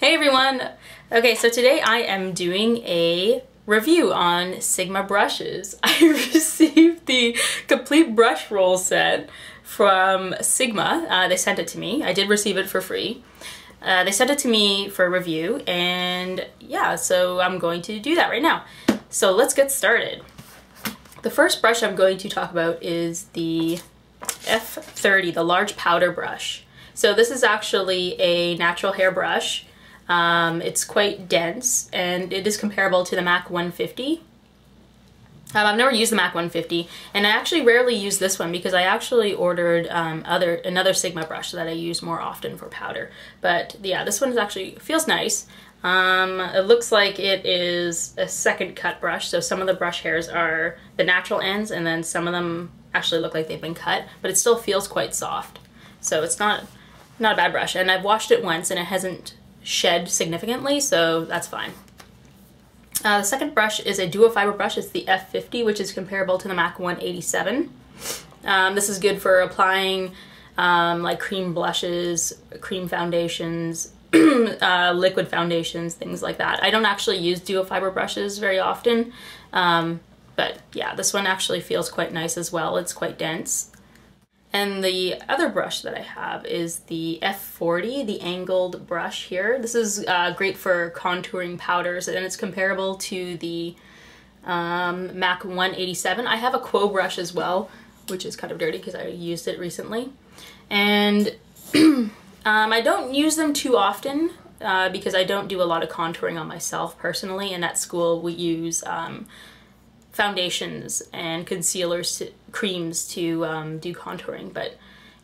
Hey everyone! Okay, so today I am doing a review on Sigma brushes. I received the complete brush roll set from Sigma. They sent it to me. I did receive it for free. They sent it to me for review, and yeah, so I'm going to do that right now. So let's get started. The first brush I'm going to talk about is the F30, the large powder brush. So this is actually a natural hair brush. It's quite dense, and it is comparable to the MAC 150. I've never used the MAC 150, and I actually rarely use this one because I actually ordered another Sigma brush that I use more often for powder. But yeah, this one actually feels nice. It looks like it is a second cut brush, so some of the brush hairs are the natural ends, and then some of them actually look like they've been cut, but it still feels quite soft. So it's not a bad brush, and I've washed it once and it hasn't shed significantly, so that's fine. The second brush is a dual fiber brush. It's the F50, which is comparable to the MAC 187. This is good for applying like cream blushes, cream foundations, liquid foundations, things like that. I don't actually use dual fiber brushes very often, but yeah, this one actually feels quite nice as well. It's quite dense. And the other brush that I have is the F40, the angled brush here. This is great for contouring powders, and it's comparable to the MAC 187. I have a Quo brush as well, which is kind of dirty because I used it recently. And I don't use them too often because I don't do a lot of contouring on myself personally, and at school we use foundations and concealers, creams to do contouring. But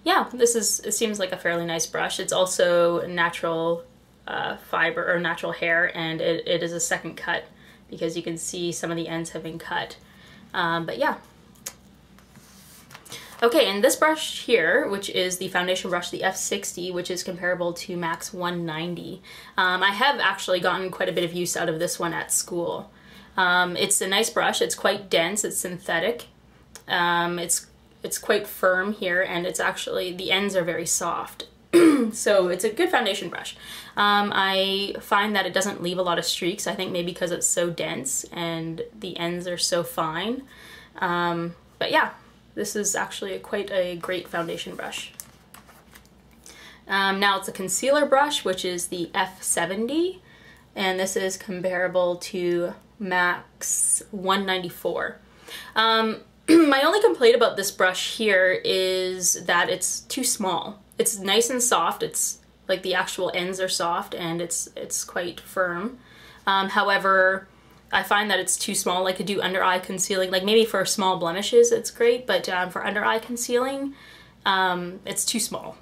yeah, it seems like a fairly nice brush. It's also natural fiber or natural hair, and it is a second cut because you can see some of the ends have been cut. But yeah. Okay, and this brush here, which is the foundation brush, the F60, which is comparable to MAC's 190. I have actually gotten quite a bit of use out of this one at school. It's a nice brush. It's quite dense. It's synthetic. It's quite firm here, and it's actually, the ends are very soft. So it's a good foundation brush. I find that it doesn't leave a lot of streaks. I think maybe because it's so dense and the ends are so fine. But yeah, this is actually quite a great foundation brush. Now it's a concealer brush, which is the F70, and this is comparable to MAC's 194. My only complaint about this brush here is that it's too small. It's nice and soft. It's like the actual ends are soft, and it's quite firm. However, I find that it's too small. Like to do under eye concealing, like maybe for small blemishes it's great, but for under eye concealing, it's too small.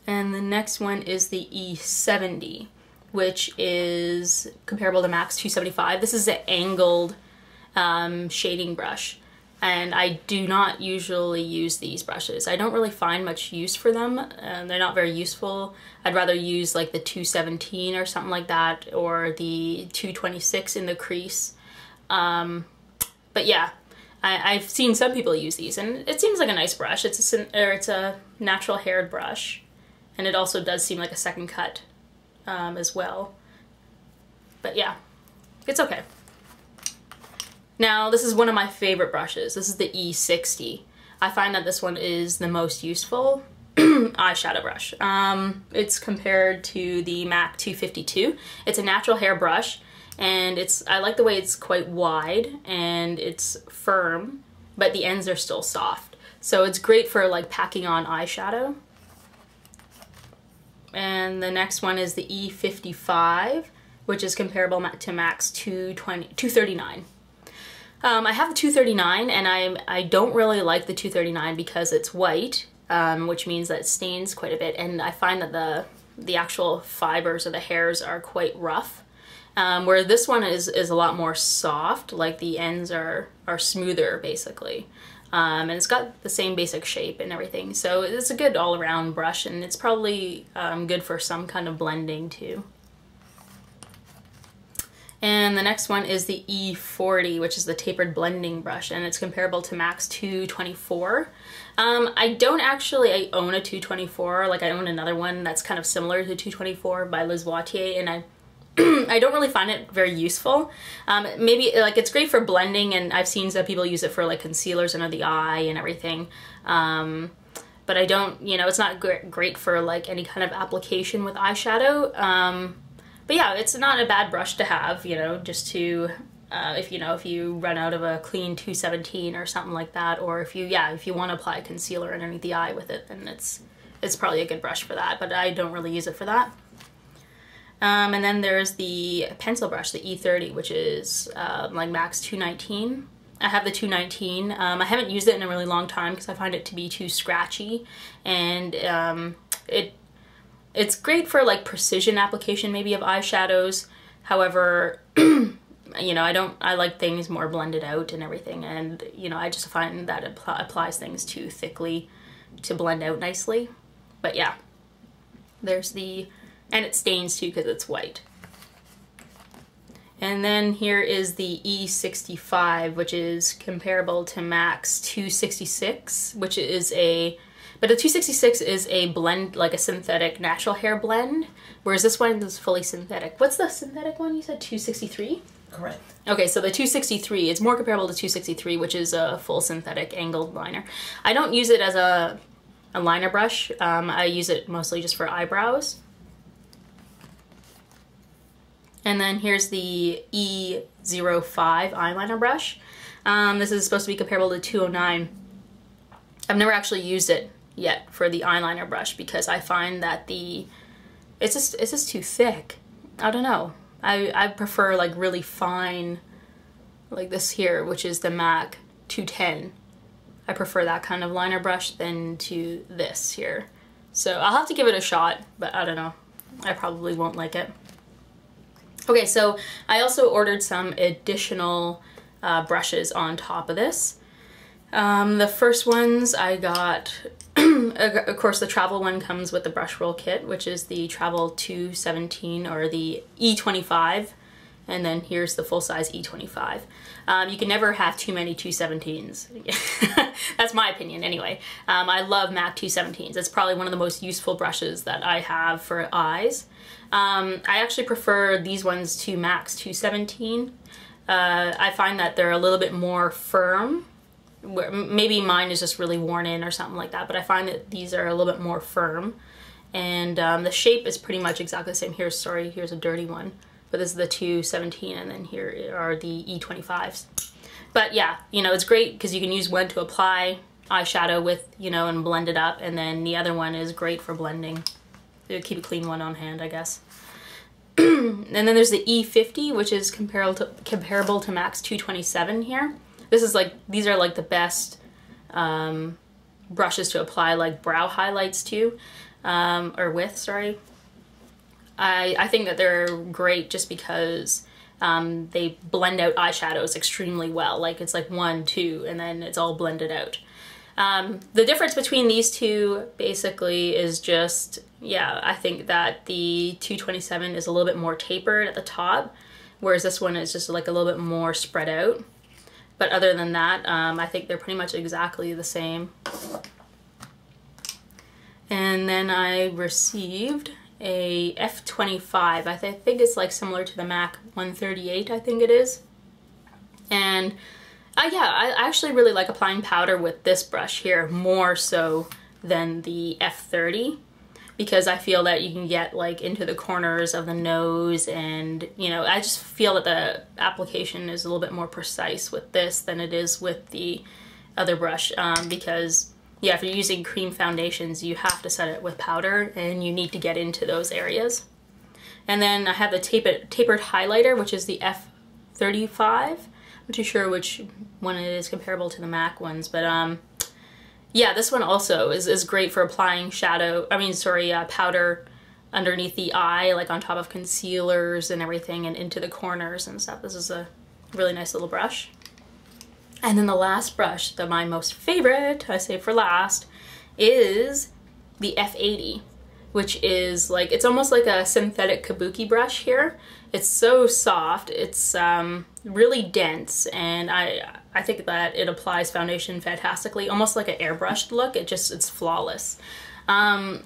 And the next one is the E70, which is comparable to MAC's 275. This is an angled shading brush, and I do not usually use these brushes. I don't really find much use for them, and they're not very useful. I'd rather use like the 217 or something like that, or the 226 in the crease. But yeah, I've seen some people use these, and it seems like a nice brush. It's a natural haired brush, and it also does seem like a second cut as well. But yeah, it's okay. Now this is one of my favorite brushes. This is the E60. I find that this one is the most useful eyeshadow brush. It's compared to the MAC 252. It's a natural hair brush, and I like the way it's quite wide and it's firm, but the ends are still soft. So it's great for like packing on eyeshadow. And the next one is the E55, which is comparable to MAC's 239. I have the 239, and I don't really like the 239 because it's white, which means that it stains quite a bit, and I find that the actual fibers or the hairs are quite rough, where this one is a lot more soft, like the ends are smoother basically. And it's got the same basic shape and everything, so it's a good all-around brush, and it's probably good for some kind of blending too. And the next one is the E40, which is the tapered blending brush, and it's comparable to MAC's 224. I don't actually own a 224, like I own another one that's kind of similar to 224 by Liz Wattier, and I don't really find it very useful. Maybe like it's great for blending, and I've seen some people use it for like concealers under the eye and everything. But I don't, you know, it's not great for like any kind of application with eyeshadow. But yeah, it's not a bad brush to have, you know, just to, if you run out of a clean 217 or something like that, or if you want to apply concealer underneath the eye with it, then it's probably a good brush for that, but I don't really use it for that. And then there's the pencil brush, the E30, which is like MAC's 219. I have the 219. I haven't used it in a really long time because I find it to be too scratchy, and it's great for like precision application maybe of eyeshadows. However, you know, I like things more blended out and everything, and you know, I just find that it applies things too thickly to blend out nicely. But yeah, there's and it stains too because it's white. And then here is the E65, which is comparable to MAC's 266, which is but the 266 is a blend, like a synthetic natural hair blend, whereas this one is fully synthetic. What's the synthetic one you said, 263? Correct. Okay, so the 263, it's more comparable to 263, which is a full synthetic angled liner. I don't use it as a liner brush. I use it mostly just for eyebrows. And then here's the E05 eyeliner brush. This is supposed to be comparable to 209. I've never actually used it yet for the eyeliner brush because I find that it's just too thick. I don't know. I prefer like really fine, like this here, which is the MAC 210. I prefer that kind of liner brush than to this here. So I'll have to give it a shot, but I don't know. I probably won't like it. Okay, so I also ordered some additional brushes on top of this. The first ones I got, of course the travel one comes with the brush roll kit, which is the Travel 217 or the E25, and then here's the full-size E25. You can never have too many 217s. That's my opinion anyway. I love MAC 217s. It's probably one of the most useful brushes that I have for eyes. I actually prefer these ones to MAC's 217. I find that they're a little bit more firm. Maybe mine is just really worn in or something like that, but I find that these are a little bit more firm. And the shape is pretty much exactly the same. Here's a dirty one. But this is the 217, and then here are the E25s. But yeah, you know, it's great because you can use one to apply eyeshadow with, you know, and blend it up, and then the other one is great for blending. Keep a clean one on hand, I guess. And then there's the E50, which is comparable to MAC's 227 here. These are like the best brushes to apply like brow highlights to, sorry. I think that they're great just because they blend out eyeshadows extremely well. Like it's like 1, 2, and then it's all blended out. The difference between these two basically is just, yeah, I think that the 227 is a little bit more tapered at the top, whereas this one is just like a little bit more spread out. But other than that, I think they're pretty much exactly the same. And then I received a F25. I think it's like similar to the MAC 138, I think it is. And yeah, I actually really like applying powder with this brush here more so than the F30, because I feel that you can get like into the corners of the nose, and you know, I just feel that the application is a little bit more precise with this than it is with the other brush, because yeah, if you're using cream foundations, you have to set it with powder and you need to get into those areas. And then I have the tapered highlighter, which is the F35. I'm not too sure which one it is comparable to the MAC ones, but yeah, this one also is great for applying powder underneath the eye, like on top of concealers and everything, and into the corners and stuff. This is a really nice little brush. And then the last brush, my most favorite, I say for last, is the F80. which is like, it's almost like a synthetic kabuki brush here. It's so soft, it's really dense, and I think that it applies foundation fantastically, almost like an airbrushed look. It's flawless. I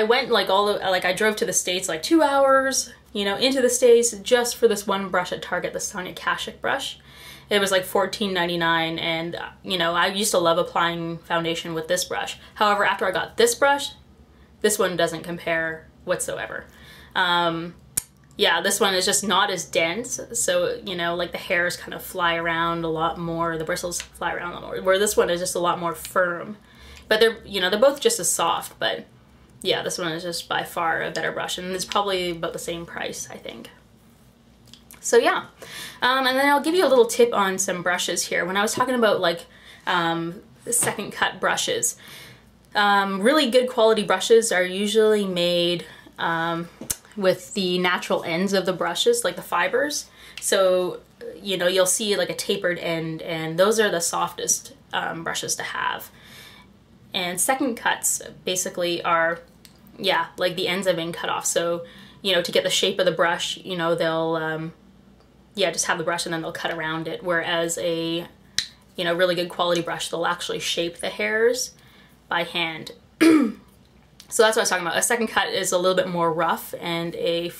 went like I drove to the States like 2 hours, you know, into the States just for this one brush at Target, the Sonia Kashuk brush. It was like $14.99, and you know, I used to love applying foundation with this brush. However, after I got this brush, this one doesn't compare whatsoever. Yeah, this one is just not as dense, so, you know, like the hairs kind of fly around a lot more, the bristles fly around a lot more, where this one is just a lot more firm. But they're, you know, they're both just as soft, but yeah, this one is just by far a better brush, and it's probably about the same price, I think. So yeah, and then I'll give you a little tip on some brushes here. When I was talking about like second cut brushes, really good quality brushes are usually made with the natural ends of the brushes, like the fibers. So, you know, you'll see like a tapered end, and those are the softest brushes to have. And second cuts basically are, yeah, like the ends have been cut off. So, you know, to get the shape of the brush, you know, they'll, yeah, just have the brush and then they'll cut around it. Whereas a, you know, really good quality brush, they'll actually shape the hairs by hand. So that's what I was talking about. A second cut is a little bit more rough, and the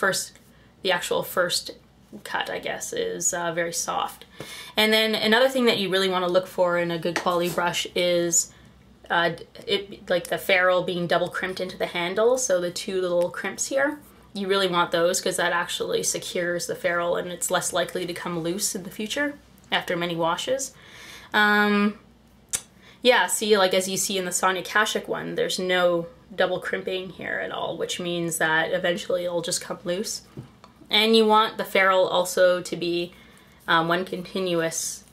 actual first cut, I guess, is very soft. And then another thing that you really want to look for in a good quality brush is like the ferrule being double crimped into the handle. So the two little crimps here, you really want those because that actually secures the ferrule, and it's less likely to come loose in the future after many washes. Yeah, see, like as you see in the Sonia Kashuk one, there's no double crimping here at all, which means that eventually it'll just come loose. And you want the ferrule also to be one continuous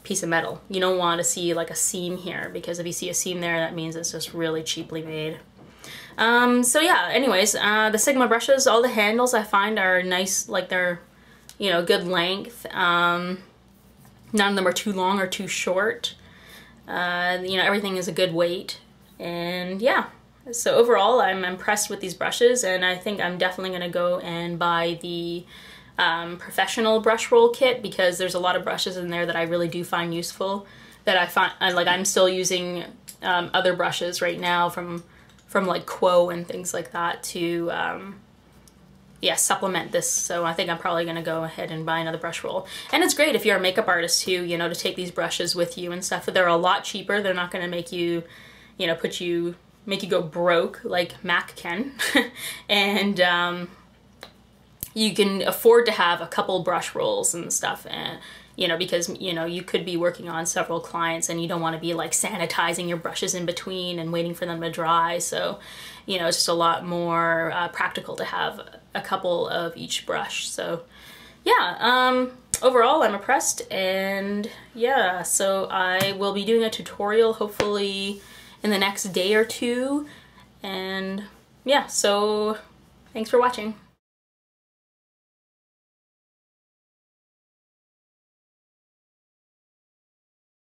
piece of metal. You don't want to see like a seam here, because if you see a seam there, that means it's just really cheaply made. So yeah, anyways, the Sigma brushes, all the handles I find are nice, like they're, you know, good length. None of them are too long or too short. You know, everything is a good weight, and yeah. So overall, I'm impressed with these brushes, and I think I'm definitely going to go and buy the professional brush roll kit, because there's a lot of brushes in there that I really do find useful, that I find, like I'm still using other brushes right now from like Quo and things like that to yeah, supplement this. So I think I'm probably going to go ahead and buy another brush roll. And it's great if you're a makeup artist too, you know, to take these brushes with you and stuff. They're a lot cheaper. They're not going to make you, you know, make you go broke like Mac can. And you can afford to have a couple brush rolls and stuff, and you know, because you know, you could be working on several clients and you don't want to be like sanitizing your brushes in between and waiting for them to dry. So, you know, it's just a lot more practical to have a couple of each brush. So yeah, overall I'm impressed, and yeah, so I will be doing a tutorial hopefully in the next day or two, and yeah, so thanks for watching.